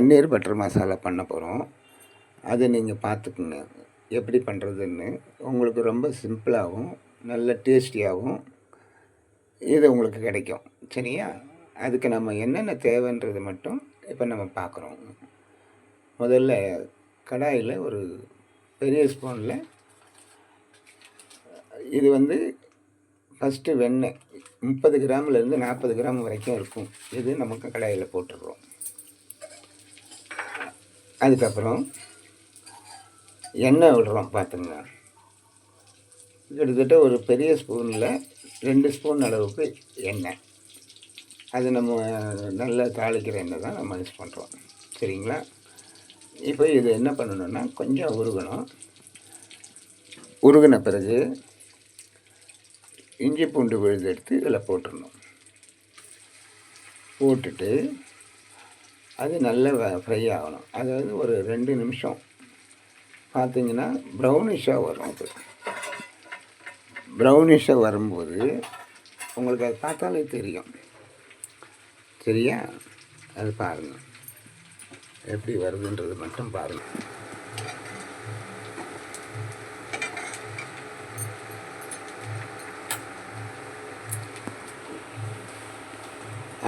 பன்னீர் butter masala பண்ண போகிறோம். அது நீங்கள் பார்த்துக்குங்க எப்படி பண்ணுறதுன்னு. உங்களுக்கு ரொம்ப சிம்பிளாகவும் நல்ல டேஸ்டியாகவும் இது உங்களுக்கு கிடைக்கும். சரியா? அதுக்கு நம்ம என்னென்ன தேவைன்றது மட்டும் இப்போ நம்ம பார்க்குறோம். முதல்ல கடாயில் ஒரு பெரிய ஸ்பூனில் இது ஃபஸ்ட்டு வெண்ணெய் 30 கிராம்லேருந்து 40 கிராம் வரைக்கும் இருக்கும். இது நமக்கு கடாயில் போட்டுடுறோம். அதுக்கப்புறம் எண்ணெய் விடுறோம். பார்த்துங்க, கிட்டத்தட்ட ஒரு பெரிய ஸ்பூனில் 2 ஸ்பூன் அளவுக்கு எண்ணெய். அது நம்ம நல்லா தாளிக்கிற எண்ணெய் தான் நம்ம யூஸ் பண்ணுறோம். சரிங்களா? இப்போ இது என்ன பண்ணணுன்னா கொஞ்சம் உருகணும். உருகின பிறகு இஞ்சி பூண்டு விழுது எடுத்து இதில் போட்டுடணும். போட்டுட்டு அது நல்லா ஃப்ரை ஆகணும். அதாவது ஒரு 2 நிமிஷம் பார்த்திங்கன்னா ப்ரௌனிஷாக வரும். அது ப்ரௌனிஷாக வரும்போது உங்களுக்கு அது பார்த்தாலே தெரியும். சரியா? அது பாருங்கள் எப்படி வருதுன்றது மட்டும் பாருங்கள்.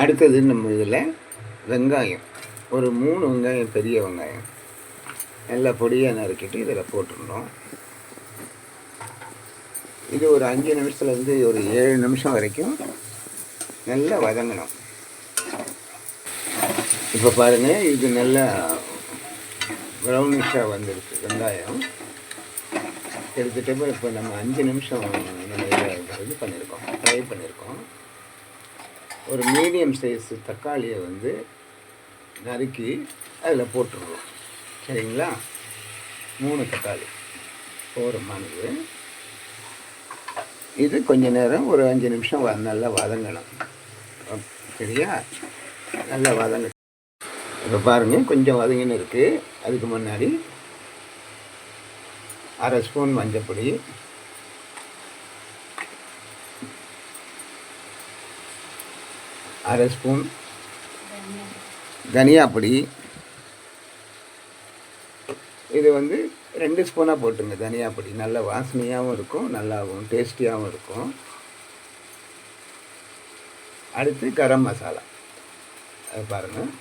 அடுத்தது நம்ம இதில் வெங்காயம் ஒரு 3 வெங்காயம், பெரிய வெங்காயம் நல்லா பொடியாக நறுக்கிட்டு இதில் போட்டுடணும். இது ஒரு 5 நிமிஷத்துலேருந்து ஒரு 7 நிமிஷம் வரைக்கும் நல்லா வதங்கணும். இப்போ பாருங்கள், இது நல்லா ப்ரௌனிஷாக வந்துருக்கு வெங்காயம். கிட்டத்தட்ட இப்போ நம்ம 5 நிமிஷம் நம்ம இது பண்ணியிருக்கோம், ஃப்ரை பண்ணியிருக்கோம். ஒரு மீடியம் சைஸு தக்காளியை நறுக்கி அதில் போட்டுருவோம். சரிங்களா? 3 தக்காளி போதுமானது. இது கொஞ்ச நேரம் ஒரு 5 நிமிஷம் நல்லா வதங்கணும். சரியா? நல்லா வதங்க. இப்போ பாருங்கள், கொஞ்சம் வதங்கின்னு இருக்குது. அதுக்கு முன்னாடி 1/2 ஸ்பூன் மஞ்சப்பொடி, 1/2 ஸ்பூன் தனியா பொடி. இது 2 ஸ்பூனாக போட்டுங்க தனியா பொடி. நல்ல வாசனையாகவும் இருக்கும், நல்லாவும் டேஸ்டியாகவும் இருக்கும். அடுத்து கரம் மசாலா. அது பாருங்கள்,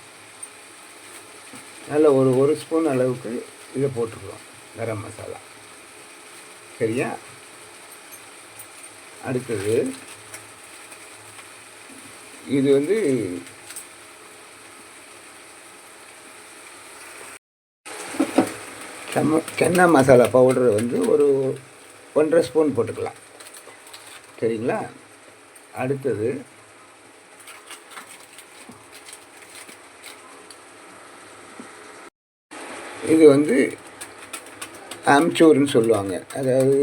நல்ல ஒரு ஸ்பூன் அளவுக்கு இதை போட்டுருக்கோம், கரம் மசாலா. சரியா? அடுத்தது இது சென்னா மசாலா பவுடர் ஒரு 1/2 ஸ்பூன் போட்டுக்கலாம். சரிங்களா? அடுத்தது இது ஆம்ச்சூர்னு சொல்லுவாங்க. அதாவது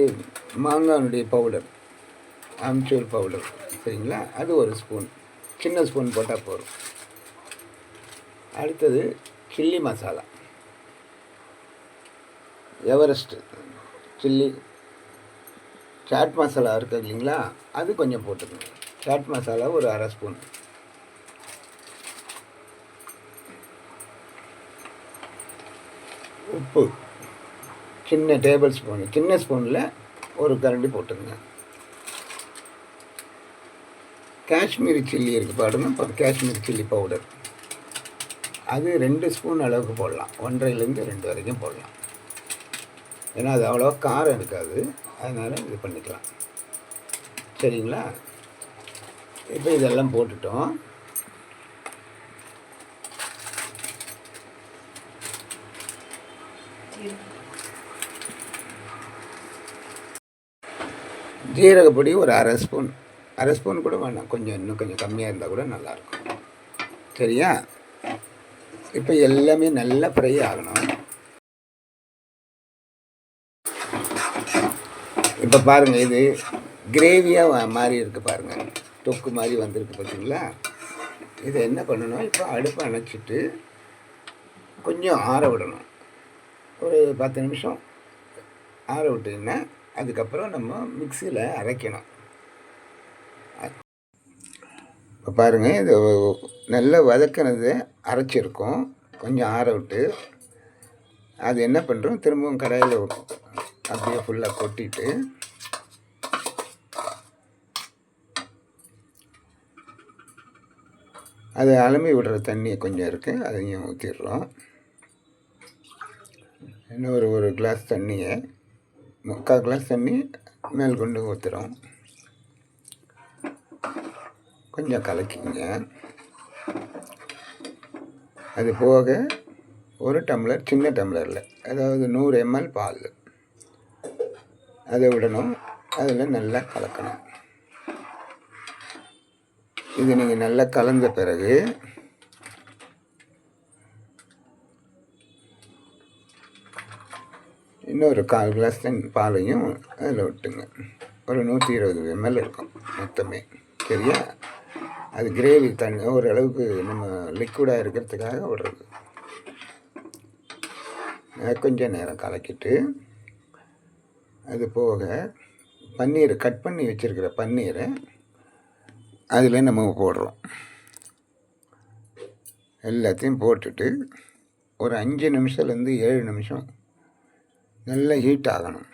மாங்கானுடைய பவுடர், ஆம்ச்சூர் பவுடர். சரிங்களா? அது 1 ஸ்பூன், சின்ன ஸ்பூன் போட்டால் போதும். அடுத்தது chilli masala, Everest chilli chaat masala இருக்குது இல்லைங்களா, அது கொஞ்சம் போட்டுக்கணும். சாட் மசாலா ஒரு 1/2 ஸ்பூன். உப்பு சின்ன டேபிள் ஸ்பூன், சின்ன ஸ்பூனில் ஒரு கரண்டி போட்டுங்க. காஷ்மீரி சில்லி இருக்குது பாருங்க, காஷ்மீரி சில்லி பவுடர். அது 2 ஸ்பூன் அளவுக்கு போடலாம். 1.5லேருந்து 2 வரைக்கும் போடலாம். ஏன்னா அது அவ்வளோவா காரம் இருக்காது, அதனால் இது பண்ணிக்கலாம். சரிங்களா? இப்போ இதெல்லாம் போட்டுட்டோம். ஜீரகப்பொடி ஒரு 1/2 ஸ்பூன், 1/2 ஸ்பூன் கூட வேணாம், இன்னும் கொஞ்சம் கம்மியாக இருந்தால் கூட நல்லாயிருக்கும். சரியா? இப்போ எல்லாமே நல்லா ஃப்ரை ஆகணும். இப்போ பாருங்கள், இது கிரேவியாக மாறி இருக்குது பாருங்கள், தொக்கு மாதிரி வந்திருக்கு பார்த்தீங்களா? இதை என்ன பண்ணணும், இப்போ அடுப்பை அணைச்சிட்டு கொஞ்சம் ஆற விடணும். ஒரு 10 நிமிஷம் ஆற விட்டிங்கன்னா அதுக்கப்புறம் நம்ம மிக்சியில் அரைக்கணும். இப்போ பாருங்கள், இது நல்லா வதக்கினது அரைச்சிருக்கோம். கொஞ்சம் ஆற விட்டு அது என்ன பண்ணுறோம், திரும்பவும் கடாயில் அப்படியே ஃபுல்லாக கொட்டிட்டு அது அலம்பி விடுற தண்ணி கொஞ்சம் இருக்குது, அதையும் ஊற்றிடுறோம். இன்னும் ஒரு கிளாஸ் தண்ணியை 3/4 கிளாஸ் தண்ணி மேல் கொண்டு ஊற்றுறோம். கொஞ்சம் கலக்கிங்க. அது போக ஒரு டம்ளர், சின்ன டம்ளரில், அதாவது 100 ml பால் அதை விடணும். அதில் நல்லா கலக்கணும். இது நீங்கள் நல்லா கலந்த பிறகு இன்னொரு 1/4 கிளாஸ் பாலையும் அதில் விட்டுங்க. ஒரு 120 ml இருக்கும் மொத்தமே. சரியா? அது கிரேவி தண்ணி ஓரளவுக்கு நம்ம லிக்விடாக இருக்கிறதுக்காக விடுறது. கொஞ்சம் நேரம் கலக்கிட்டு அது போக பன்னீர் கட் பண்ணி வச்சுருக்கிற பன்னீரை அதில் நம்ம போடுறோம். எல்லாத்தையும் போட்டுட்டு ஒரு 5 நிமிஷத்துலேருந்து 7 நிமிஷம் நல்லா ஹீட் ஆகணும்.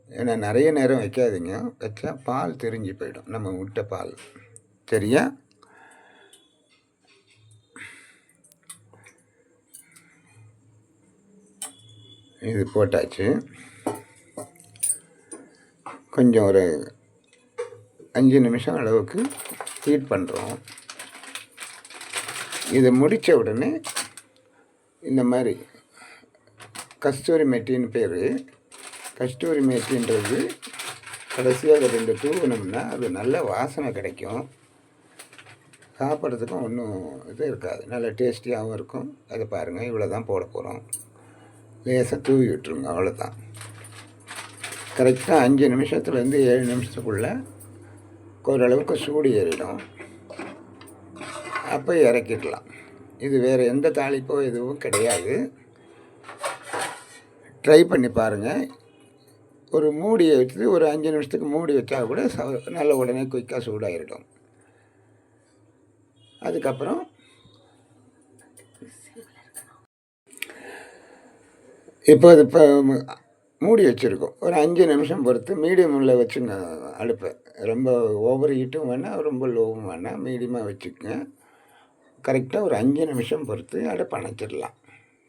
ஏன்னா நிறைய நேரம் வைக்காதீங்க, வச்சா பால் திரிஞ்சு போயிடும், நம்ம விட்ட பால். சரியா? இது போட்டாச்சு. கொஞ்சம் ஒரு 5 நிமிஷம் அளவுக்கு ஹீட் பண்ணுறோம். இதை முடித்த உடனே இந்த மாதிரி கஸ்தூரி மெட்டின்னு பேர். கஸ்தூரி மெட்டின்றது கடைசியாக 2 தூவினோம்னா அது நல்ல வாசனை கிடைக்கும். சாப்பிட்றதுக்கும் ஒன்றும் இது இருக்காது, நல்ல டேஸ்டியாகவும் இருக்கும். அதை பாருங்கள், இவ்வளோ தான் போட போகிறோம். லேசாக தூவி விட்டுருங்க, அவ்வளோதான். கரெக்டாக 5 நிமிஷத்துலேருந்து 7 நிமிஷத்துக்குள்ளே ஓரளவுக்கு சூடு ஏறிடும். அப்போ இறக்கிடலாம். இது வேறு எந்த தாளிப்போ எதுவும் கிடையாது. ட்ரை பண்ணி பாருங்கள். ஒரு மூடியை வச்சு ஒரு 5 நிமிஷத்துக்கு மூடி வச்சா கூட நல்ல உடனே குயிக்காக சூடாகிடும். அதுக்கப்புறம் இப்போ மூடி வச்சுருக்கோம். ஒரு 5 நிமிஷம் பொறுத்து மீடியமில் வச்சுங்க அடுப்பை. ரொம்ப ஓவர் ஹீட்டும் வேணாம், ரொம்ப லோவும் வேணாம், மீடியமாக வச்சுக்கோங்க. கரெக்டாக ஒரு 5 நிமிஷம் பொறுத்து அடுப்பை அணைச்சிடலாம்.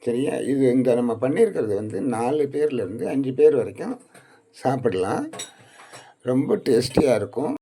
சரியா? இது இந்த நம்ம பண்ணியிருக்கிறது 4 பேர்லேருந்து 5 பேர் வரைக்கும் சாப்பிடலாம். ரொம்ப டேஸ்டியாக இருக்கும்.